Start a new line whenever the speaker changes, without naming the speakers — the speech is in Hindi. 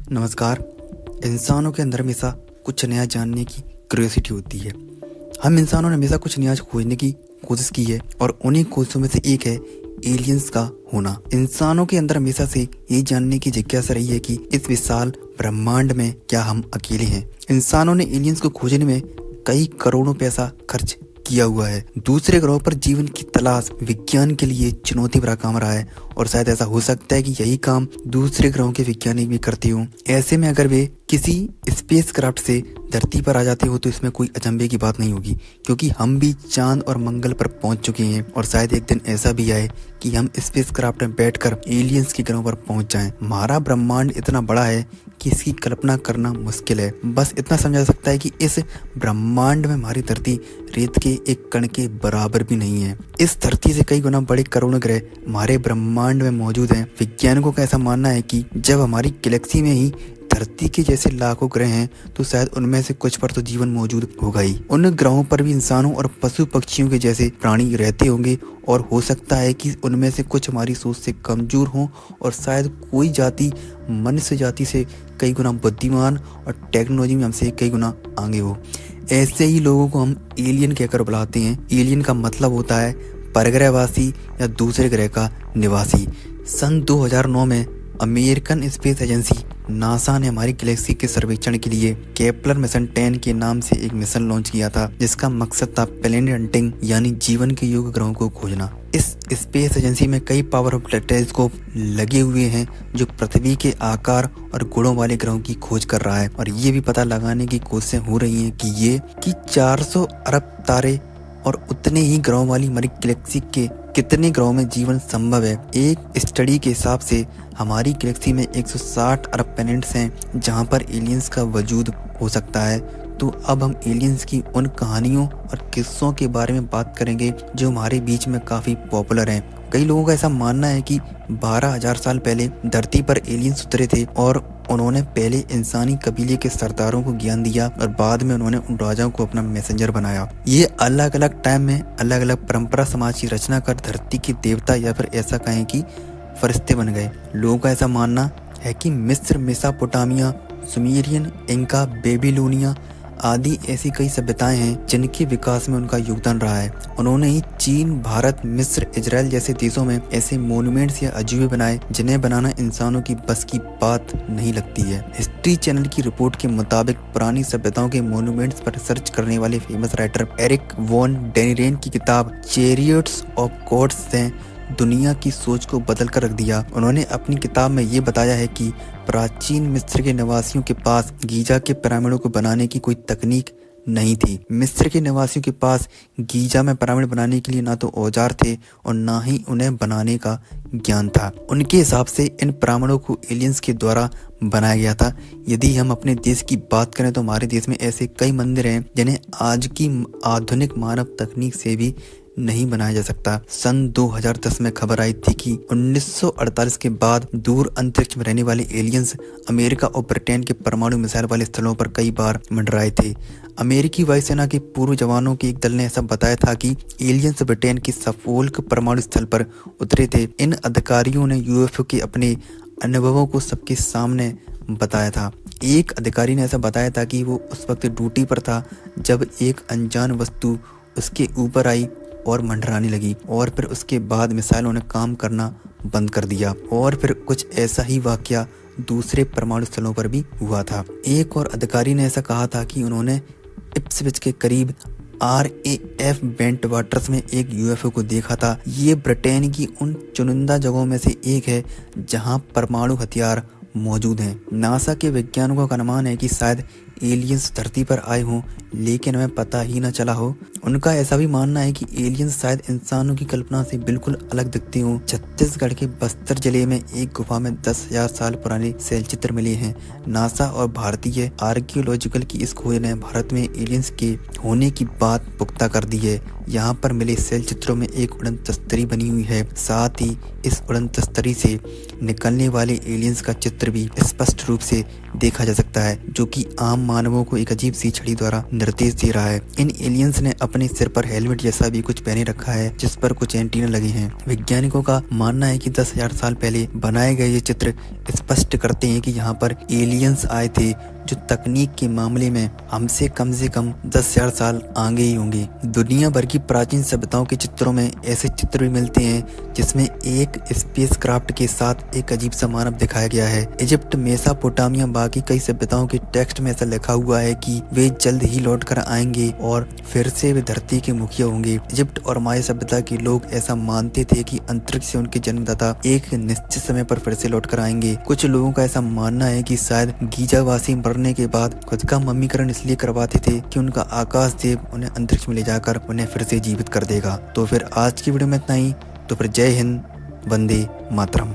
नमस्कार। इंसानों के अंदर हमेशा कुछ नया जानने की क्यूरियोसिटी होती है। हम इंसानों ने हमेशा कुछ नया खोजने की कोशिश की है और उन्हीं खोजों में से एक है एलियंस का होना। इंसानों के अंदर हमेशा से ये जानने की जिज्ञासा रही है कि इस विशाल ब्रह्मांड में क्या हम अकेले हैं। इंसानों ने एलियंस को खोजने में कई करोड़ों पैसा खर्च किया हुआ है। दूसरे ग्रहों पर जीवन की तलाश विज्ञान के लिए चुनौती भरा काम रहा है और शायद ऐसा हो सकता है कि यही काम दूसरे ग्रहों के वैज्ञानिक भी करते हों। ऐसे में अगर वे किसी स्पेस क्राफ्ट से धरती पर आ जाते हो तो इसमें कोई अचंभे की बात नहीं होगी, क्योंकि हम भी चांद और मंगल पर पहुंच चुके हैं और शायद एक दिन ऐसा भी आए कि हम स्पेस क्राफ्ट में बैठकर एलियंस के ग्रहों पर पहुंच जाएं। हमारा ब्रह्मांड इतना बड़ा है कि इसकी कल्पना करना मुश्किल है। बस इतना समझा जा सकता है कि इस ब्रह्मांड में हमारी धरती रेत के एक कण के बराबर भी नहीं है। इस धरती से कई गुना बड़े करोड़ों ग्रह हमारे ब्रह्मांड में मौजूद हैं। वैज्ञानिकों का ऐसा मानना है कि जब हमारी गैलेक्सी में ही धरती के जैसे लाखों ग्रह हैं तो शायद उनमें से कुछ पर तो जीवन मौजूद होगा ही। उन ग्रहों पर भी इंसानों और पशु पक्षियों के जैसे प्राणी रहते होंगे और हो सकता है कि उनमें से कुछ हमारी सोच से कमजोर हों और शायद कोई जाति मनुष्य जाति से कई गुना बुद्धिमान और टेक्नोलॉजी में हमसे कई गुना आगे हो। ऐसे ही लोगों को हम एलियन कहकर बुलाते हैं। एलियन का मतलब होता है परग्रहवासी या दूसरे ग्रह का निवासी। सन 2009 में अमेरिकन स्पेस एजेंसी नासा ने हमारी गैलेक्सी के सर्वेक्षण के लिए केपलर मिशन 10 के नाम से एक मिशन लॉन्च किया था, जिसका मकसद था प्लैनेट हंटिंग यानी जीवन के योग्य ग्रहों को खोजना। इस स्पेस एजेंसी में कई पावरफुल टेलीस्कोप लगे हुए हैं जो पृथ्वी के आकार और गुणों वाले ग्रहों की खोज कर रहा है और ये भी पता लगाने की कोशिशें हो रही हैं कि 400 अरब तारे और उतने ही ग्रहों वाली हमारी गैलेक्सी के कितने ग्रहों में जीवन संभव है। एक स्टडी के हिसाब से हमारी गैलेक्सी में 160 अरब प्लैनेट्स हैं जहां पर एलियंस का वजूद हो सकता है। तो अब हम एलियंस की उन कहानियों और किस्सों के बारे में बात करेंगे जो हमारे बीच में काफ़ी पॉपुलर हैं। कई लोगों का ऐसा मानना है कि 12,000 साल पहले धरती पर एलियंस उतरे थे और उन्होंने पहले इंसानी कबीले के सरदारों को ज्ञान दिया और बाद में उन्होंने उन राजाओं को अपना मैसेंजर बनाया। ये अलग अलग टाइम में अलग अलग परंपरा समाज की रचना कर धरती के देवता या फिर ऐसा कहें कि फरिश्ते बन गए। लोगों का ऐसा मानना है कि मिस्र, मेसोपोटामिया, सुमेरियन, इंका, बेबीलोनिया आदि ऐसी कई सभ्यताएं हैं जिनके विकास में उनका योगदान रहा है। उन्होंने ही चीन, भारत, मिस्र, इजराइल जैसे देशों में ऐसे मोन्यूमेंट्स या अजूबे बनाए जिन्हें बनाना इंसानों की बस की बात नहीं लगती है। हिस्ट्री चैनल की रिपोर्ट के मुताबिक पुरानी सभ्यताओं के मोन्यूमेंट्स पर रिसर्च करने वाले फेमस राइटर एरिक वॉन डेनिरेन की किताब चैरियट्स ऑफ गॉड्स ने दुनिया की सोच को बदल कर रख दिया। उन्होंने अपनी किताब में ये बताया है कि प्राचीन मिस्र के निवासियों के पास गीजा के पिरामिडों को बनाने की कोई तकनीक नहीं थी। मिस्र के निवासियों के पास गीजा में पिरामिड बनाने के लिए ना तो औजार थे और ना ही उन्हें बनाने का ज्ञान था। उनके हिसाब से इन पिरामिडों को एलियंस के द्वारा बनाया गया था। यदि हम अपने देश की बात करें तो हमारे देश में ऐसे कई मंदिर हैं जिन्हें आज की आधुनिक मानव तकनीक से भी नहीं बनाया जा सकता। सन 2010 में खबर आई थी कि 1948 के बाद दूर अंतरिक्ष में रहने वाले एलियंस अमेरिका और ब्रिटेन के परमाणु मिसाइल वाले स्थलों पर कई बार मंडराए थे। अमेरिकी वायुसेना के पूर्व जवानों के एक दल ने ऐसा बताया था कि एलियंस ब्रिटेन के सफोल्क परमाणु स्थल पर उतरे थे। इन अधिकारियों ने यूएफओ के अपने अनुभवों को सबके सामने बताया था। एक अधिकारी ने ऐसा बताया था कि वो उस वक्त ड्यूटी पर था जब एक अनजान वस्तु उसके ऊपर आई और मंडराने लगी और फिर उसके बाद मिसाइलों ने काम करना बंद कर दिया और फिर कुछ ऐसा ही वाकया दूसरे परमाणु स्थलों पर भी हुआ था। एक और अधिकारी ने ऐसा कहा था कि उन्होंने इप्सविच के करीब RAF बेंट वाटर्स में एक यूएफओ को देखा था। ये ब्रिटेन की उन चुनिंदा जगहों में से एक है जहां परमाणु हथियार मौजूद हैं। नासा के वैज्ञानिकों का अनुमान है कि शायद एलियंस धरती पर आए हों लेकिन हमें पता ही न चला हो। उनका ऐसा भी मानना है कि एलियंस शायद इंसानों की कल्पना से बिल्कुल अलग दिखते हों। छत्तीसगढ़ के बस्तर जिले में एक गुफा में 10,000 साल पुराने शैल चित्र मिले हैं। नासा और भारतीय आर्कियोलॉजिकल की इस खोज ने भारत में एलियंस के होने की बात पुख्ता कर दी है। यहाँ पर मिले शैल चित्रों में एक उड़न तस्तरी बनी हुई है। साथ ही इस उड़न तस्तरी से निकलने वाले एलियंस का चित्र भी स्पष्ट रूप से देखा जा सकता है, जो कि आम मानवों को एक अजीब सी छड़ी द्वारा निर्देश दे रहा है। इन एलियंस ने अपने सिर पर हेलमेट जैसा भी कुछ पहने रखा है जिस पर कुछ एंटीना लगे हैं। वैज्ञानिकों का मानना है कि 10,000 साल पहले बनाए गए ये चित्र स्पष्ट करते हैं कि यहाँ पर एलियंस आए थे जो तकनीक के मामले में हमसे कम से कम 10,000 साल आगे ही होंगे। दुनिया भर की प्राचीन सभ्यताओं के चित्रों में ऐसे चित्र भी मिलते हैं जिसमें एक स्पेसक्राफ्ट के साथ एक अजीब सा मानव दिखाया गया है। इजिप्ट, मेसोपोटामिया, बाकी कई सभ्यताओं के टेक्स्ट में ऐसा लिखा हुआ है कि वे जल्द ही लौट कर आएंगे और फिर से वे धरती के मुखिया होंगे। इजिप्ट और माया सभ्यता के लोग ऐसा मानते थे कि अंतरिक्ष से उनके जन्मदाता एक निश्चित समय पर फिर से लौट कर आएंगे। कुछ लोगों का ऐसा मानना है कि शायद गीजावासी मरने के बाद खुद का मम्मीकरण इसलिए करवाते थे कि उनका आकाश देव उन्हें अंतरिक्ष में ले जाकर उन्हें फिर से जीवित कर देगा। तो फिर आज की वीडियो में इतना ही। तो फिर जय हिंद, वंदे मातरम।